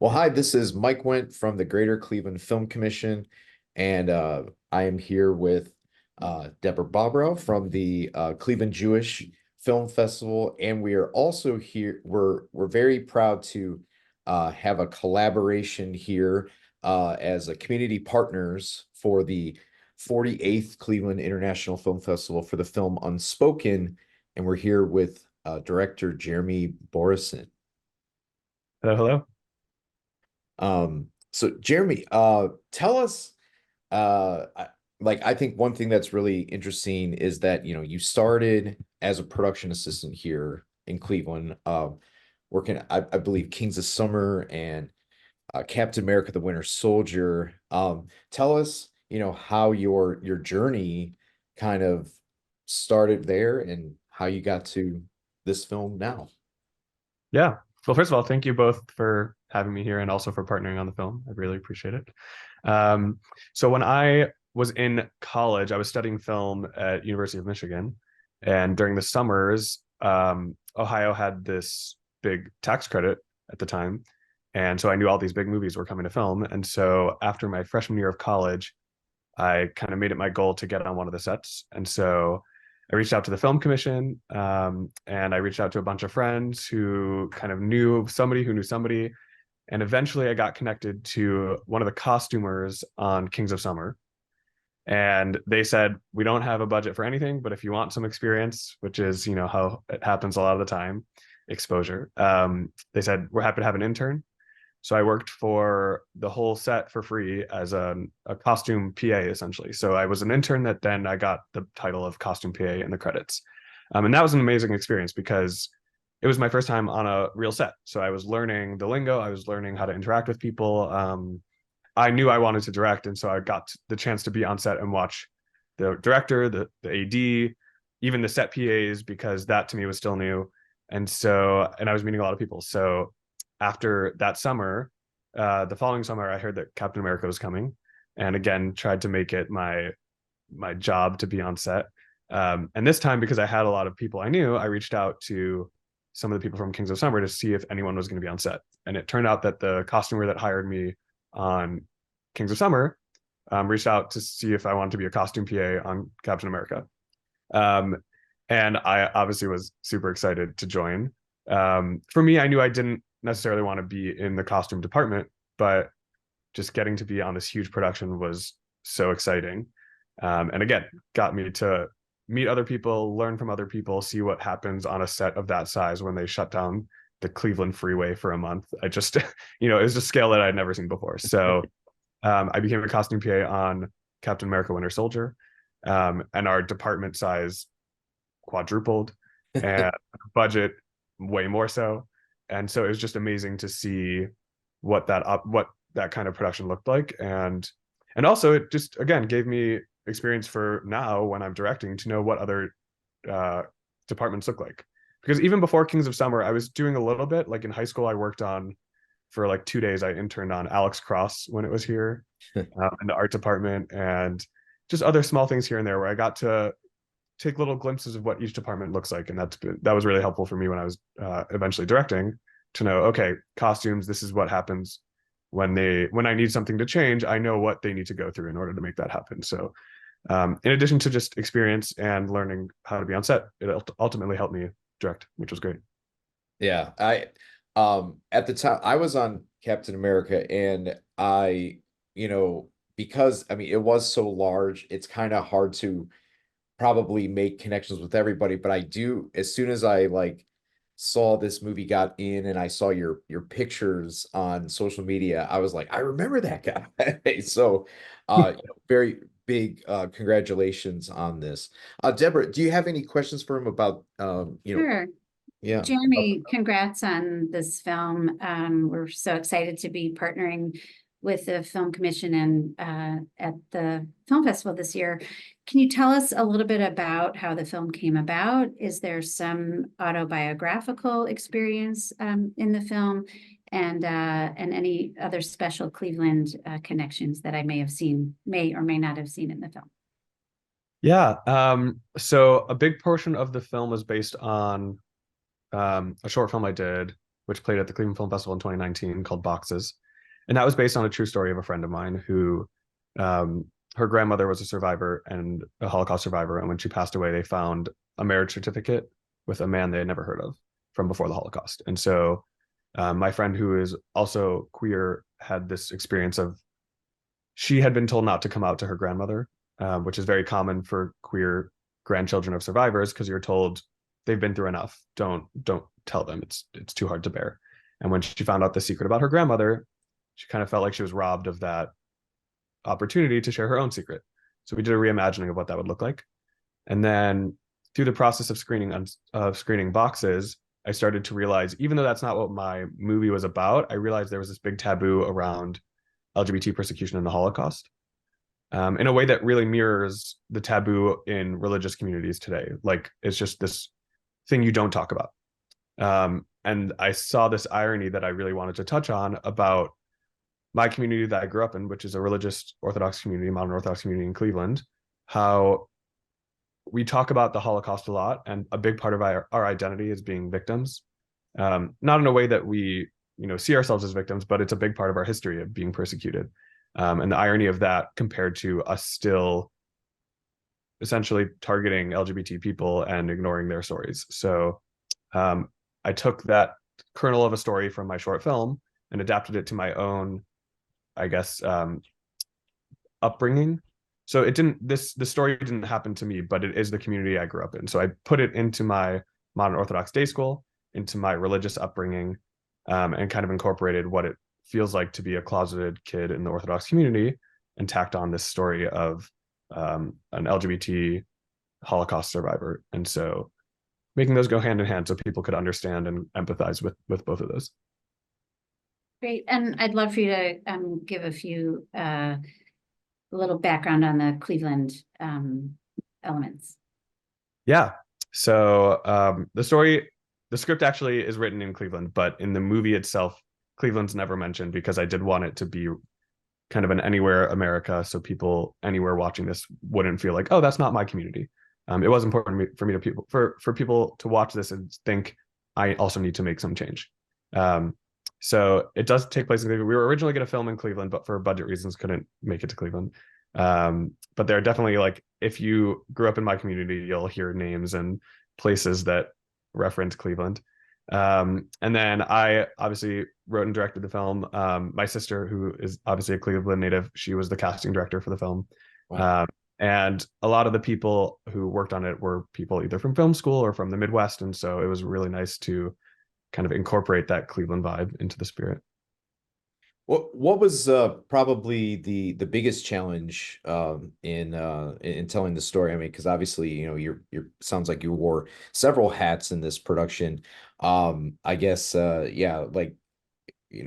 Well, hi, this is Mike Wendt from the Greater Cleveland Film Commission, and I am here with Deborah Bobrow from the Cleveland Jewish Film Festival, and we are also here. We're very proud to have a collaboration here as a community partners for the 48th Cleveland International Film Festival for the film Unspoken, and we're here with director Jeremy Borison. Hello, hello. So Jeremy, tell us, I think one thing that's really interesting is that, you started as a production assistant here in Cleveland, working, I believe, Kings of Summer and Captain America, the Winter Soldier. Tell us, how your journey kind of started there and how you got to this film now. Yeah. Well, first of all, thank you both for having me here and also for partnering on the film. I really appreciate it. So when I was in college, I was studying film at University of Michigan, and during the summers, Ohio had this big tax credit at the time, and so I knew all these big movies were coming to film. And so after my freshman year of college, I kind of made it my goal to get on one of the sets. And so I reached out to the film commission, and I reached out to a bunch of friends who kind of knew somebody who knew somebody. And eventually I got connected to one of the costumers on Kings of Summer. And they said, we don't have a budget for anything, but if you want some experience, which is, how it happens a lot of the time, exposure, they said, we're happy to have an intern. So I worked for the whole set for free as a costume PA, essentially. So I was an intern that then I got the title of costume PA in the credits. And that was an amazing experience because it was my first time on a real set. So I was learning the lingo, I was learning how to interact with people. I knew I wanted to direct. And so I got the chance to be on set and watch the director, the AD, even the set PAs, because that to me was still new. And I was meeting a lot of people. So after that summer, the following summer, I heard that Captain America was coming, and again tried to make it my job to be on set. And this time, because I had a lot of people I knew, I reached out to some of the people from Kings of Summer to see if anyone was going to be on set. And it turned out that the costumer that hired me on Kings of Summer reached out to see if I wanted to be a costume PA on Captain America. Um, and I obviously was super excited to join. For me, I knew I didn't necessarily want to be in the costume department, but just getting to be on this huge production was so exciting. And again, got me to meet other people, learn from other people, see what happens on a set of that size when they shut down the Cleveland freeway for a month. I just, it was a scale that I'd never seen before. So I became a costume PA on Captain America Winter Soldier. And our department size quadrupled and budget way more so. And so it was just amazing to see what that kind of production looked like. And also it just again gave me experience for now when I'm directing to know what other uh, departments look like. Because even before Kings of Summer, I was doing a little bit. Like in high school, I worked on for like 2 days. I interned on Alex Cross when it was here in the art department, and just other small things here and there where I got to take little glimpses of what each department looks like, and that was really helpful for me when I was eventually directing to know, okay, costumes, this is what happens when I need something to change. I know what they need to go through in order to make that happen. So in addition to just experience and learning how to be on set, it ultimately helped me direct, which was great. Yeah, at the time I was on Captain America, and because I mean it was so large, it's kind of hard to probably make connections with everybody, but I do, as soon as I saw this movie got in and I saw your pictures on social media, I was like, I remember that guy. So very big congratulations on this. Deborah, do you have any questions for him about Sure. yeah. Jeremy, congrats on this film. We're so excited to be partnering with the Film Commission and at the film festival this year. Can you tell us a little bit about how the film came about? Is there some autobiographical experience in the film, and any other special Cleveland connections that I may or may not have seen in the film? Yeah. So a big portion of the film is based on a short film I did which played at the Cleveland Film Festival in 2019, called Boxes. And that was based on a true story of a friend of mine who, her grandmother was a survivor and a Holocaust survivor. And when she passed away, they found a marriage certificate with a man they had never heard of from before the Holocaust. And so my friend, who is also queer, had this experience of, she had been told not to come out to her grandmother, which is very common for queer grandchildren of survivors, because you're told they've been through enough. Don't tell them, it's too hard to bear. And when she found out the secret about her grandmother, she kind of felt like she was robbed of that opportunity to share her own secret. So we did a reimagining of what that would look like. And then through the process of screening Boxes, I started to realize, even though that's not what my movie was about, I realized there was this big taboo around LGBT persecution in the Holocaust, in a way that really mirrors the taboo in religious communities today. Like, it's just this thing you don't talk about. And I saw this irony that I really wanted to touch on about my community that I grew up in, which is a religious Orthodox community, modern Orthodox community in Cleveland, how we talk about the Holocaust a lot, and a big part of our identity is being victims. Not in a way that we, see ourselves as victims, but it's a big part of our history of being persecuted. And the irony of that compared to us still essentially targeting LGBT people and ignoring their stories. So I took that kernel of a story from my short film and adapted it to my own, I guess, upbringing. So the story didn't happen to me, but it is the community I grew up in. So I put it into my modern Orthodox day school, into my religious upbringing, and kind of incorporated what it feels like to be a closeted kid in the Orthodox community, and tacked on this story of an LGBT Holocaust survivor. And so making those go hand in hand so people could understand and empathize with both of those. Great. And I'd love for you to give a few little background on the Cleveland elements. Yeah. So the script actually is written in Cleveland, but in the movie itself, Cleveland's never mentioned, because I did want it to be kind of an anywhere America, so people anywhere watching this wouldn't feel like, oh, that's not my community. It was important for me to for people to watch this and think, I also need to make some change. So it does take place in Cleveland. We were originally going to film in Cleveland, but for budget reasons couldn't make it to Cleveland. But there are definitely, like, if you grew up in my community, you'll hear names and places that reference Cleveland. And then I obviously wrote and directed the film. My sister, who is obviously a Cleveland native, she was the casting director for the film. Wow. And a lot of the people who worked on it were people either from film school or from the Midwest. And so it was really nice to kind of incorporate that Cleveland vibe into the spirit. What was probably the biggest challenge in telling the story? I mean, because obviously, you're sounds like you wore several hats in this production. I guess yeah, like,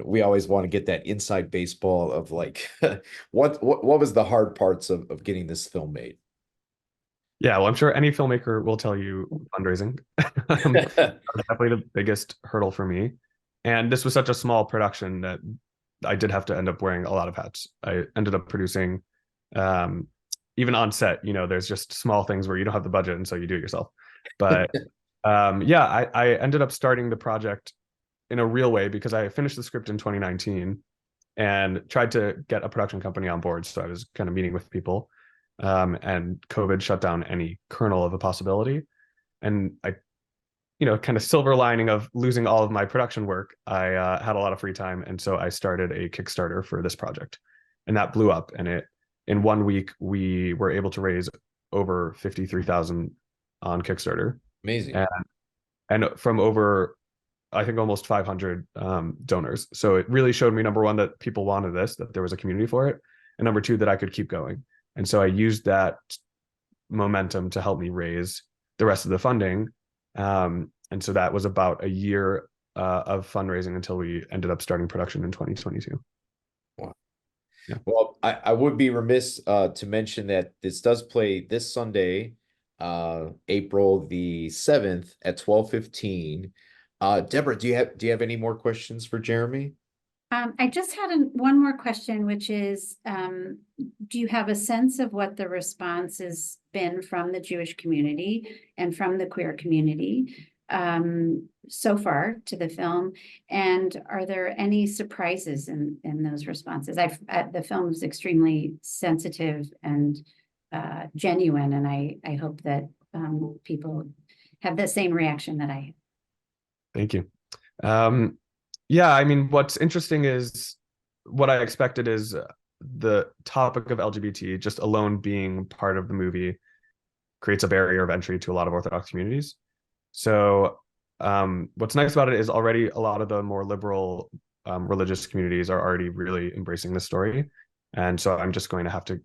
we always want to get that inside baseball of, like, what was the hard parts of getting this film made? Yeah, well, I'm sure any filmmaker will tell you fundraising. That was definitely the biggest hurdle for me. And this was such a small production that I did have to end up wearing a lot of hats. I ended up producing, even on set, there's just small things where you don't have the budget, and so you do it yourself. But yeah, I ended up starting the project in a real way, because I finished the script in 2019 and tried to get a production company on board. So I was kind of meeting with people, and COVID shut down any kernel of a possibility. And I, kind of silver lining of losing all of my production work, I had a lot of free time. And so I started a Kickstarter for this project, and that blew up. And in 1 week, we were able to raise over 53,000 on Kickstarter. Amazing. And from over, I think, almost 500 donors. So it really showed me, number one, that people wanted this, that there was a community for it, and number two, that I could keep going. And so I used that momentum to help me raise the rest of the funding. And so that was about a year of fundraising until we ended up starting production in 2022. Wow. Yeah. Well, I would be remiss to mention that this does play this Sunday, April the 7th at 12:15. Deborah, do you have any more questions for Jeremy? I just had one more question, which is, do you have a sense of what the response has been from the Jewish community and from the queer community? so far to the film? And are there any surprises in those responses? The film is extremely sensitive and genuine, and I hope that people have the same reaction that I have. Thank you. Yeah, I mean, what's interesting is what I expected is the topic of LGBT just alone being part of the movie creates a barrier of entry to a lot of Orthodox communities. So what's nice about it is already a lot of the more liberal religious communities are already really embracing this story. And so I'm just going to have to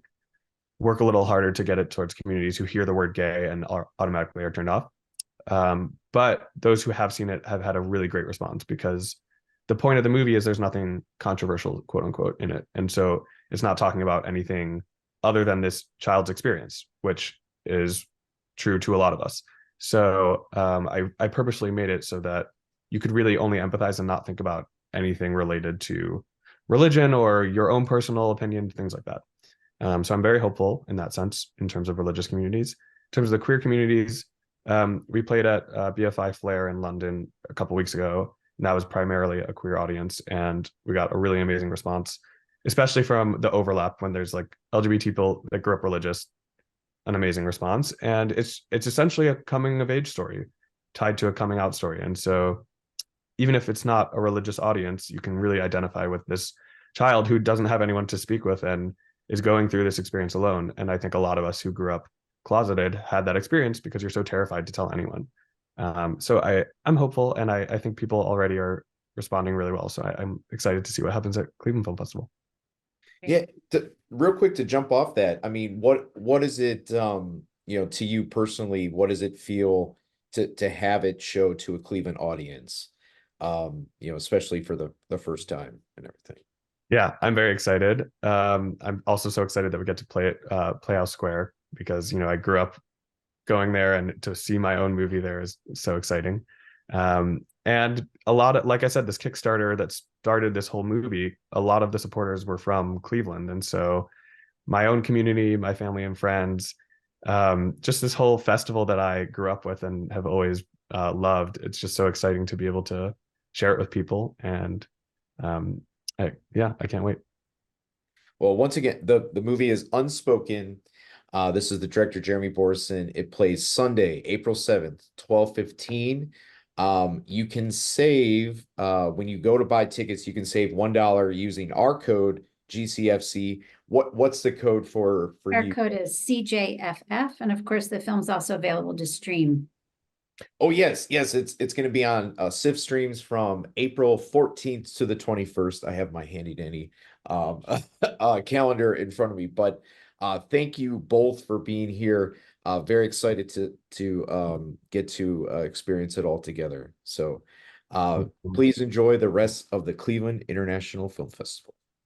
work a little harder to get it towards communities who hear the word gay and automatically are turned off. But those who have seen it have had a really great response, because the point of the movie is there's nothing controversial, quote unquote, in it. And so it's not talking about anything other than this child's experience, which is true to a lot of us. So I purposely made it so that you could really only empathize and not think about anything related to religion or your own personal opinion, things like that. So I'm very hopeful in that sense in terms of religious communities. In terms of the queer communities, we played at BFI Flair in London a couple weeks ago, and that was primarily a queer audience, and we got a really amazing response, especially from the overlap when there's like LGBT people that grew up religious, an amazing response. And it's essentially a coming of age story tied to a coming out story. And so even if it's not a religious audience, you can really identify with this child who doesn't have anyone to speak with and is going through this experience alone. And I think a lot of us who grew up closeted had that experience because you're so terrified to tell anyone. So I'm hopeful, and I think people already are responding really well. So I'm excited to see what happens at Cleveland Film Festival. Yeah, real quick to jump off that. I mean, what is it, to you personally, what does it feel to have it show to a Cleveland audience? Especially for the first time and everything. Yeah, I'm very excited. I'm also so excited that we get to play at Playhouse Square, because I grew up going there, and to see my own movie there is so exciting. And a lot of, like I said, this Kickstarter that started this whole movie, a lot of the supporters were from Cleveland. And so my own community, my family and friends, just this whole festival that I grew up with and have always loved. It's just so exciting to be able to share it with people. And I can't wait. Well, once again, the movie is Unspoken. This is the director, Jeremy Borison. It plays Sunday, April 7th, 12:15. You can save, when you go to buy tickets, you can save $1 using our code GCFC. What's the code for Our you? code is CJFF, and of course the film's also available to stream. Oh yes, it's going to be on CIFF streams from April 14th to the 21st. I have my handy dandy calendar in front of me, but thank you both for being here. Very excited to get to experience it all together. So please enjoy the rest of the Cleveland International Film Festival.